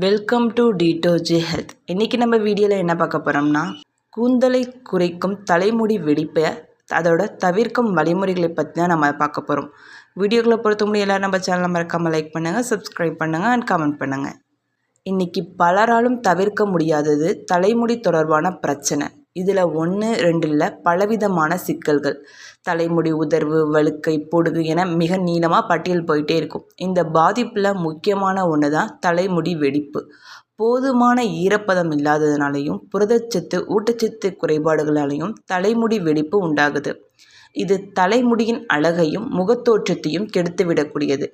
Welcome to டிடோஜி health. இன்றைக்கி நம்ம வீடியோவில் என்ன பார்க்க போகிறோம்னா, கூந்தலை குறைக்கும் தலைமுடி வெடிப்பை அதோட தவிர்க்கும் வழிமுறைகளை பற்றி தான் நம்ம பார்க்க போகிறோம். வீடியோக்களை பொறுத்த முடியும் எல்லோரும் நம்ம சேனலை மறக்காமல் லைக் பண்ணுங்கள், சப்ஸ்கிரைப் பண்ணுங்கள் அண்ட் கமெண்ட் பண்ணுங்கள். இன்றைக்கி பலராலும் தவிர்க்க முடியாதது தலைமுடி தொடர்பான பிரச்சனை. இதில் 1, 2 இல்லை, பலவிதமான சிக்கல்கள். தலைமுடி உதிர்வு, வழுக்கை, பொடுகு என மிக நீளமாக பட்டியல் போயிட்டே இருக்கும். இந்த பாதிப்பில் முக்கியமான ஒன்று தான் தலைமுடி வெடிப்பு. போதுமான ஈரப்பதம் இல்லாததுனாலையும் புரதச்சத்து ஊட்டச்சத்து குறைபாடுகளாலையும் தலைமுடி வெடிப்பு உண்டாகுது. இது தலைமுடியின் அழகையும் முகத்தோற்றத்தையும் கெடுத்துவிடக்கூடியது.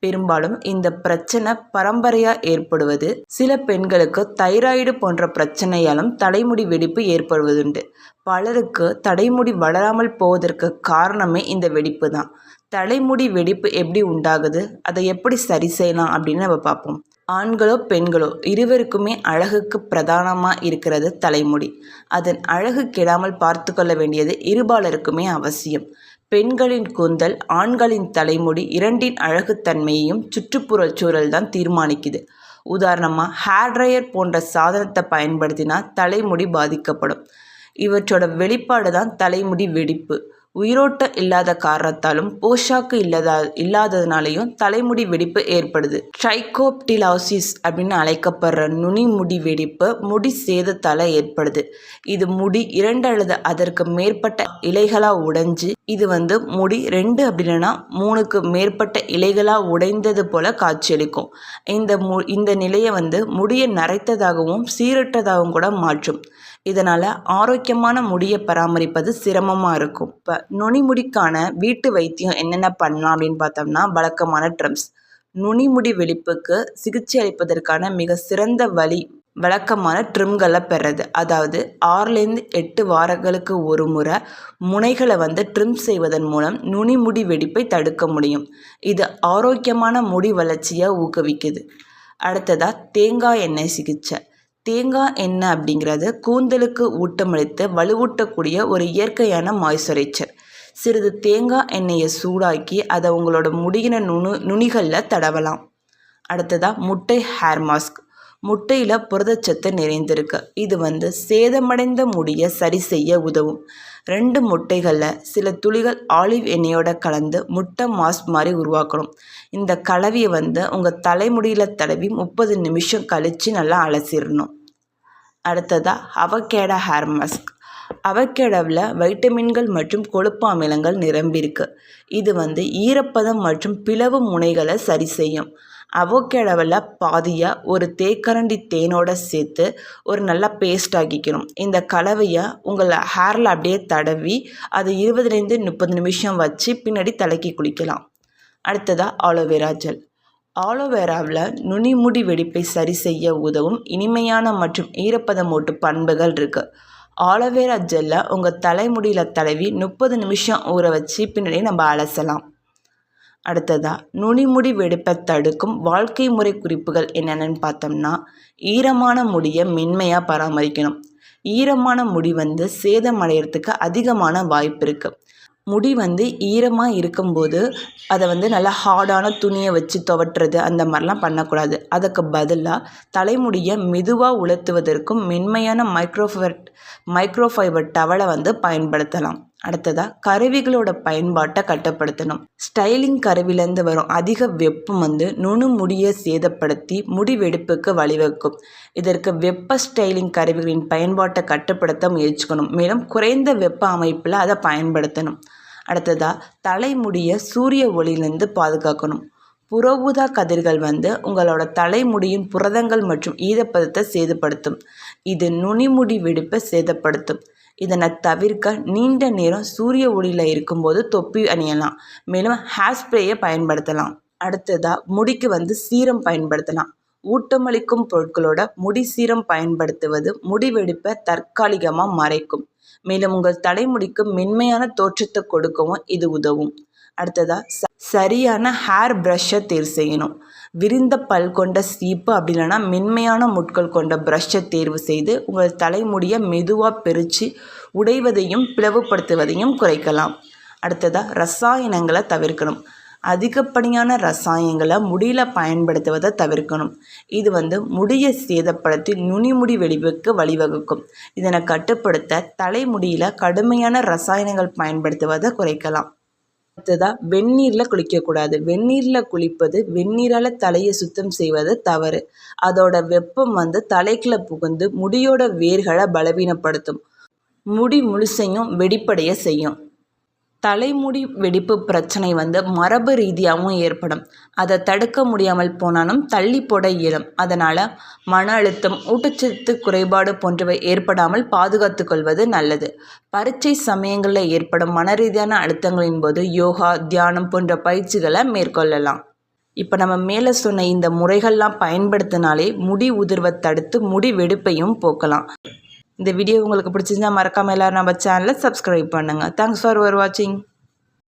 பெரும்பாலும் இந்த பிரச்சனை பரம்பரையாக ஏற்படுவது. சில பெண்களுக்கு தைராய்டு போன்ற பிரச்சனையாலும் தலைமுடி வெடிப்பு ஏற்படுவதுண்டு. பலருக்கு தலைமுடி வளராமல் போவதற்கு காரணமே இந்த வெடிப்பு தான். தலைமுடி வெடிப்பு எப்படி உண்டாகுது, அதை எப்படி சரி செய்யலாம் அப்படின்னு நம்ம பார்ப்போம். ஆண்களோ பெண்களோ இருவருக்குமே அழகுக்கு பிரதானமாக இருக்கிறது தலைமுடி. அதன் அழகு கெடாமல் பார்த்து கொள்ள வேண்டியது இருபாலருக்குமே அவசியம். பெண்களின் கூந்தல், ஆண்களின் தலைமுடி இரண்டின் அழகுத்தன்மையையும் சுற்றுப்புற சூழல் தான் தீர்மானிக்குது. உதாரணமாக ஹேர் ட்ரையர் போன்ற சாதனத்தை பயன்படுத்தினா தலைமுடி பாதிக்கப்படும். இவற்றோட வெளிப்பாடு தான் தலைமுடி வெடிப்பு. உயிரோட்டம் இல்லாத காரணத்தாலும் போஷாக்கு இல்லாததுனாலையும் தலைமுடி வெடிப்பு ஏற்படுது. ட்ரைகோப்டிலாசிஸ் அப்படின்னு அழைக்கப்படுற நுனி முடி வெடிப்பு முடி சேதத்தால் ஏற்படுது. இது முடி 2 அல்லது அதற்கு மேற்பட்ட இலைகளாக உடைஞ்சு, இது முடி 2 அப்படின்னா 3க்கு மேற்பட்ட இலைகளாக உடைந்தது போல காட்சியளிக்கும். இந்த நிலையை முடியை நரைத்ததாகவும் சீரற்றதாகவும் கூட மாற்றும். இதனால் ஆரோக்கியமான முடியை பராமரிப்பது சிரமமாக இருக்கும். இப்போ நுனிமுடிக்கான வீட்டு வைத்தியம் என்னென்ன பண்ணலாம் அப்படின்னு பார்த்தோம்னா, வழக்கமான ட்ரிம்ஸ். நுனிமுடி வெடிப்புக்கு சிகிச்சை அளிப்பதற்கான மிக சிறந்த வழி வழக்கமான ட்ரிம்களை பெறது. அதாவது 6லேருந்து 8 வாரங்களுக்கு ஒரு முறை முனைகளை ட்ரிம் செய்வதன் மூலம் நுனிமுடி வெடிப்பை தடுக்க முடியும். இது ஆரோக்கியமான முடி வளர்ச்சியை ஊக்குவிக்குது. அடுத்ததாக தேங்காய் எண்ணெய் சிகிச்சை. தேங்காய் எண்ணெய் அப்படிங்கிறது கூந்தலுக்கு ஊட்டமளித்து வலுவூட்டக்கூடிய ஒரு இயற்கையான மாய்ஸ்சரைசர். சிறிது தேங்காய் எண்ணெயை சூடாக்கி அதை உங்களோட முடியின நுனிகளில் தடவலாம். அடுத்ததாக முட்டை ஹேர் மாஸ்க். முட்டையில் புரதச்சத்து நிறைந்திருக்கு. இது சேதமடைந்த முடியை சரி செய்ய உதவும். 2 முட்டைகளில் சில துளிகள் ஆலிவ் எண்ணெயோட கலந்து முட்டை மாஸ்க் மாதிரி உருவாக்கணும். இந்த கலவையை உங்கள் தலைமுடியில் தடவி 30 நிமிஷம் கழித்து நல்லா அலசிடணும். அடுத்ததாக அவகேடோ ஹேர் மாஸ்க். அவகேடோவில் வைட்டமின்கள் மற்றும் கொழுப்பு அமிலங்கள் நிரம்பியிருக்கு. இது ஈரப்பதம் மற்றும் பிளவு முனைகளை சரி செய்யும். அவகேடோவில் பாதியாக ஒரு தேக்கரண்டி தேனோட சேர்த்து ஒரு நல்லா பேஸ்ட் ஆக்கிக்கணும். இந்த கலவையை உங்கள் ஹேரில் அப்படியே தடவி அது 20லேருந்து 30 நிமிஷம் வச்சு பின்னாடி தலைக்கு குளிக்கலாம். அடுத்ததாக ஆலோவேரா ஜெல். ஆலோவேராவில் நுனிமுடி வெடிப்பை சரி செய்ய உதவும் இனிமையான மற்றும் ஈரப்பதமூட்டு பண்புகள் இருக்குது. ஆலோவேரா ஜெல்லை உங்கள் தலைமுடியில் தடவி 30 நிமிஷம் ஊற வச்சு பின்னாடி நம்ம அலசலாம். அடுத்ததாக நுனிமுடி வெடிப்பை தடுக்கும் வாழ்க்கை முறை குறிப்புகள் என்னென்னு பார்த்தோம்னா, ஈரமான முடியை மென்மையாக பராமரிக்கணும். ஈரமான முடி சேதமடைகிறதுக்கு அதிகமான வாய்ப்பு இருக்குது. முடி ஈரமாக இருக்கும்போது அதை நல்லா ஹார்டான துணியை வச்சு துவட்டுறது அந்த மாதிரிலாம் பண்ணக்கூடாது. அதுக்கு பதிலாக தலைமுடியை மெதுவாக உலர்த்துவதற்கும் மென்மையான மைக்ரோஃபைபர் டவலை பயன்படுத்தலாம். அடுத்ததாக கருவிகளோட பயன்பாட்டை கட்டுப்படுத்தணும். ஸ்டைலிங் கருவிலேருந்து வரும் அதிக வெப்பம் நுணுமுடியை சேதப்படுத்தி முடி வெடிப்புக்கு வழிவகுக்கும். இதற்கு வெப்ப ஸ்டைலிங் கருவிகளின் பயன்பாட்டை கட்டுப்படுத்த முயற்சிக்கணும். மேலும் குறைந்த வெப்ப அமைப்பில் அதை பயன்படுத்தணும். அடுத்ததாக தலைமுடியை சூரிய ஒளியிலிருந்து பாதுகாக்கணும். புற ஊதா கதிர்கள் உங்களோட தலைமுடியின் புரதங்கள் மற்றும் ஈரப்பதத்தை சேதப்படுத்தும். இது நுனிமுடி வெடிப்பை சேதப்படுத்தும். இதனை தவிர்க்க நீண்ட நேரம் சூரிய ஒளியில் இருக்கும்போது தொப்பி அணியலாம். மேலும் ஹேர் ஸ்ப்ரேயை பயன்படுத்தலாம். அடுத்ததாக முடிக்கு சீரம் பயன்படுத்தலாம். ஊட்டமளிக்கும் பொருட்களோட முடி சீரம் பயன்படுத்துவது முடி வெடிப்பை தற்காலிகமாக மறைக்கும். மேலும் உங்கள் தலைமுடிக்கு மென்மையான தோற்றத்தை கொடுக்கவும் இது உதவும். அடுத்ததாக சரியான ஹேர் ப்ரஷ்ஷை தேர்வு செய்யணும். விரிந்த பல் கொண்ட சீப்பு அப்படி இல்லைன்னா மென்மையான முட்கள் கொண்ட ப்ரஷ்ஷை தேர்வு செய்து உங்கள் தலைமுடியை மெதுவாக பிரித்து உடைவதையும் பிளவுபடுத்துவதையும் குறைக்கலாம். அடுத்ததாக ரசாயனங்களை தவிர்க்கணும். அதிகப்படியான ரசாயனங்களை முடியில் பயன்படுத்துவதை தவிர்க்கணும். இது முடியை சேதப்படுத்தி நுனிமுடி வெடிப்புக்கு வழிவகுக்கும். இதனை கட்டுப்படுத்த தலைமுடியில் கடுமையான ரசாயனங்கள் பயன்படுத்துவதை குறைக்கலாம். அடுத்ததாக வெந்நீரில் குளிக்கக்கூடாது. வெந்நீரில் குளிப்பது வெந்நீரால் தலையை சுத்தம் செய்வது தவறு. அதோட வெப்பம் தலைக்குள்ளே புகுந்து முடியோட வேர்களை பலவீனப்படுத்தும். முடி முழுசையும் வெடிப்படைய செய்யும். தலைமுடி வெடிப்பு பிரச்சனை மரபு ரீதியாகவும் ஏற்படும். அதை தடுக்க முடியாமல் போனாலும் தள்ளி போட இயலும். அதனால் மன அழுத்தம், ஊட்டச்சத்து குறைபாடு போன்றவை ஏற்படாமல் பாதுகாத்து கொள்வது நல்லது. பரீட்சை சமயங்களில் ஏற்படும் மன ரீதியான அழுத்தங்களின் போது யோகா, தியானம் போன்ற பயிற்சிகளை மேற்கொள்ளலாம். இப்போ நம்ம மேலே சொன்ன இந்த முறைகள்லாம் பயன்படுத்தினாலே முடி உதிர்வை தடுத்து முடி வெடிப்பையும் போக்கலாம். இந்த வீடியோ உங்களுக்கு பிடிச்சிருந்தா மறக்காமல் எல்லோரும் நம்ம சேனலை சப்ஸ்கிரைப் பண்ணுங்கள். தேங்க்ஸ் ஃபார் வாட்சிங்.